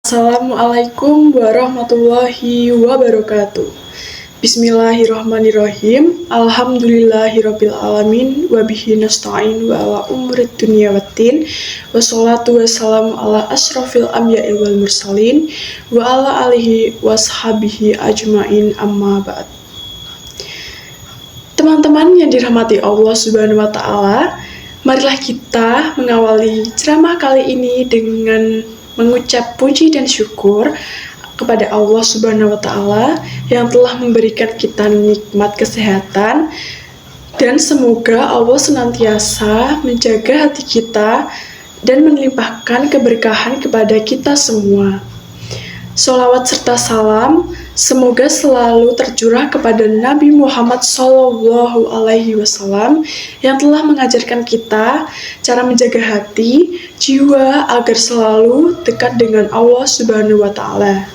Assalamualaikum warahmatullahi wabarakatuh. Bismillahirrahmanirrahim. Alhamdulillahirabbil alamin wa bihi nasta'in wa ala umurid dunya waddin. Wassalatu wassalamu ala asyrafil anbiya'i wal mursalin wa ala alihi washabihi ajmain, amma ba'd. Teman-teman yang dirahmati Allah Subhanahu wa taala, marilah kita mengawali ceramah kali ini dengan mengucap puji dan syukur kepada Allah Subhanahu wa taala yang telah memberikan kita nikmat kesehatan, dan semoga Allah senantiasa menjaga hati kita dan melimpahkan keberkahan kepada kita semua. Sholawat serta salam semoga selalu tercurah kepada Nabi Muhammad SAW yang telah mengajarkan kita cara menjaga hati, jiwa agar selalu dekat dengan Allah Subhanahu wa taala.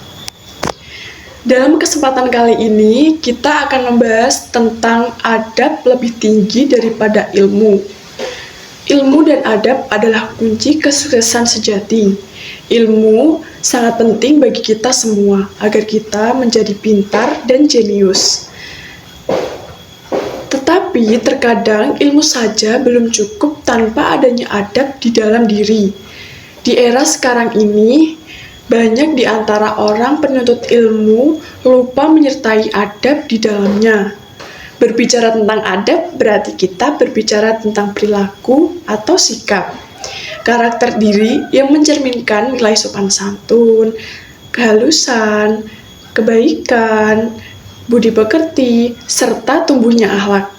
Dalam kesempatan kali ini kita akan membahas tentang adab lebih tinggi daripada ilmu. Ilmu dan adab adalah kunci kesuksesan sejati. Ilmu sangat penting bagi kita semua agar kita menjadi pintar dan jenius. Tetapi terkadang ilmu saja belum cukup tanpa adanya adab di dalam diri. Di era sekarang ini, banyak di antara orang penuntut ilmu lupa menyertai adab di dalamnya. Berbicara tentang adab berarti kita berbicara tentang perilaku atau sikap, karakter diri yang mencerminkan nilai sopan santun, kehalusan, kebaikan, budi pekerti, serta tumbuhnya akhlak.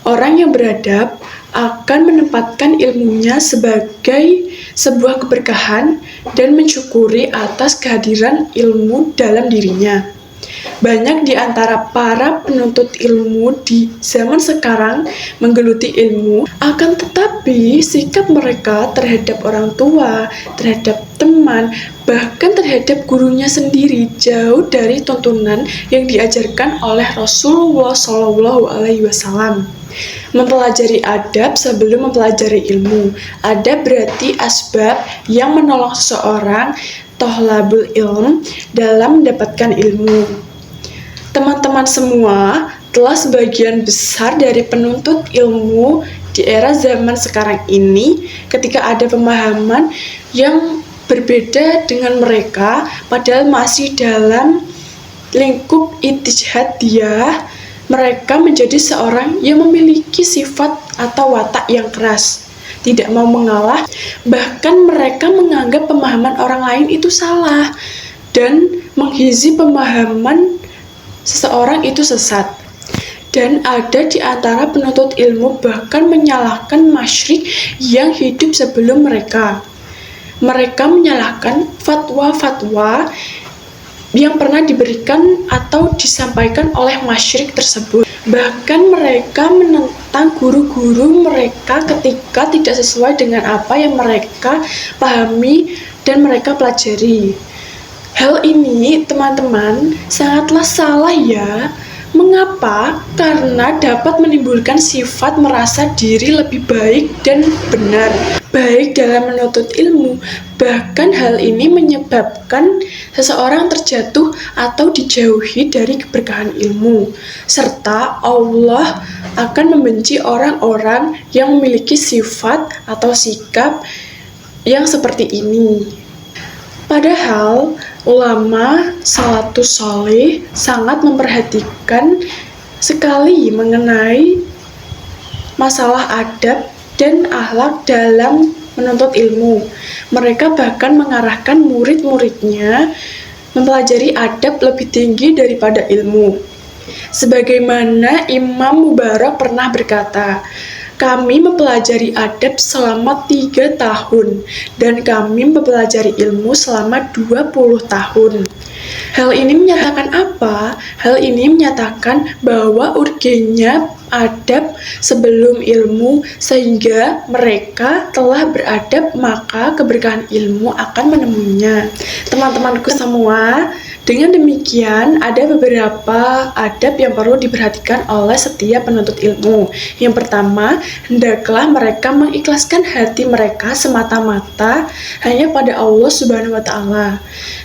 Orang yang beradab akan menempatkan ilmunya sebagai sebuah keberkahan dan mensyukuri atas kehadiran ilmu dalam dirinya. Banyak di antara para penuntut ilmu di zaman sekarang menggeluti ilmu, akan tetapi sikap mereka terhadap orang tua, terhadap teman, bahkan terhadap gurunya sendiri jauh dari tuntunan yang diajarkan oleh Rasulullah SAW. Mempelajari adab sebelum mempelajari ilmu. Adab berarti asbab yang menolong seseorang tohlabul ilm dalam mendapatkan ilmu. Teman-teman semua, telah sebagian besar dari penuntut ilmu di era zaman sekarang ini ketika ada pemahaman yang berbeda dengan mereka, padahal masih dalam lingkup ijtihadiyah, mereka menjadi seorang yang memiliki sifat atau watak yang keras, tidak mau mengalah, bahkan mereka menganggap pemahaman orang lain itu salah dan menghizi pemahaman seseorang itu sesat. Dan ada di antara penuntut ilmu bahkan menyalahkan masyrik yang hidup sebelum mereka. Mereka menyalahkan fatwa-fatwa yang pernah diberikan atau disampaikan oleh masyrik tersebut. Bahkan mereka menentang guru-guru mereka ketika tidak sesuai dengan apa yang mereka pahami dan mereka pelajari. Hal ini, teman-teman, sangatlah salah ya. Mengapa? Karena dapat menimbulkan sifat merasa diri lebih baik dan benar, baik dalam menuntut ilmu. Bahkan hal ini menyebabkan seseorang terjatuh atau dijauhi dari keberkahan ilmu. Serta Allah akan membenci orang-orang yang memiliki sifat atau sikap yang seperti ini. Padahal ulama salafus sholeh sangat memperhatikan sekali mengenai masalah adab dan akhlak dalam menuntut ilmu. Mereka bahkan mengarahkan murid-muridnya mempelajari adab lebih tinggi daripada ilmu. Sebagaimana Imam Mubarak pernah berkata, "Kami mempelajari adab selama 3 tahun, dan kami mempelajari ilmu selama 20 tahun. Hal ini menyatakan apa? Hal ini menyatakan bahwa urgennya adab sebelum ilmu, sehingga mereka telah beradab maka keberkahan ilmu akan menemuinya. Teman-temanku semua, dengan demikian ada beberapa adab yang perlu diperhatikan oleh setiap penuntut ilmu. Yang pertama, hendaklah mereka mengikhlaskan hati mereka semata-mata hanya pada Allah Subhanahu wa Ta'ala,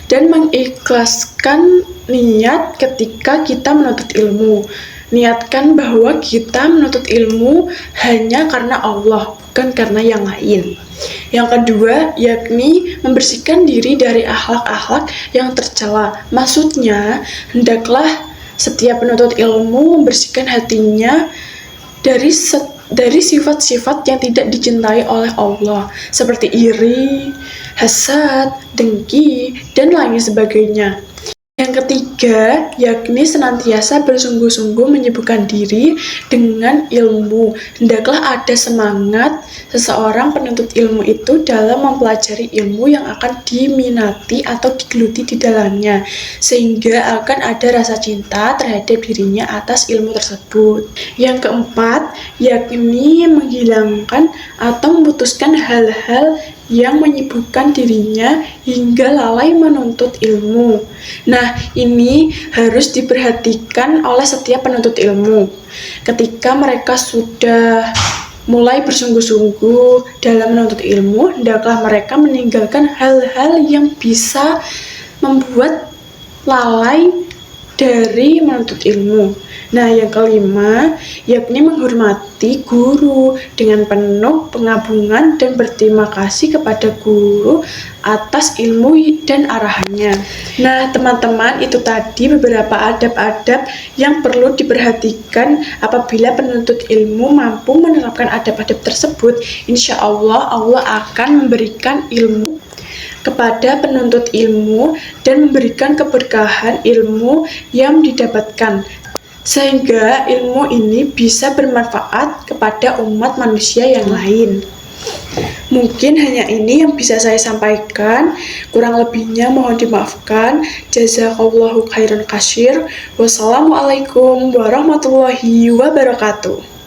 dan mengikhlaskan niat ketika kita menuntut ilmu. Niatkan bahwa kita menuntut ilmu hanya karena Allah, bukan karena yang lain. Yang kedua, yakni membersihkan diri dari akhlak-akhlak yang tercela. Maksudnya, hendaklah setiap penuntut ilmu membersihkan hatinya dari sifat-sifat yang tidak dicintai oleh Allah, seperti iri, hasad, dengki, dan lain sebagainya. Yang ketiga, yakni senantiasa bersungguh-sungguh menyibukkan diri dengan ilmu. Hendaklah ada semangat seseorang penuntut ilmu itu dalam mempelajari ilmu yang akan diminati atau digeluti di dalamnya, sehingga akan ada rasa cinta terhadap dirinya atas ilmu tersebut. Yang keempat, yakni menghilangkan atau memutuskan hal-hal yang menyibukkan dirinya hingga lalai menuntut ilmu. Nah, ini harus diperhatikan oleh setiap penuntut ilmu. Ketika mereka sudah mulai bersungguh-sungguh dalam menuntut ilmu, hendaklah mereka meninggalkan hal-hal yang bisa membuat lalai dari menuntut ilmu. Nah, yang kelima, yakni menghormati guru dengan penuh pengabungan dan berterima kasih kepada guru atas ilmu dan arahannya. Nah, teman-teman, itu tadi beberapa adab-adab yang perlu diperhatikan apabila penuntut ilmu mampu menerapkan adab-adab tersebut. Insya Allah, Allah akan memberikan ilmu kepada penuntut ilmu dan memberikan keberkahan ilmu yang didapatkan, sehingga ilmu ini bisa bermanfaat kepada umat manusia yang lain. Mungkin hanya ini yang bisa saya sampaikan, kurang lebihnya mohon dimaafkan. Jazakallahu khairan katsir. Wassalamualaikum warahmatullahi wabarakatuh.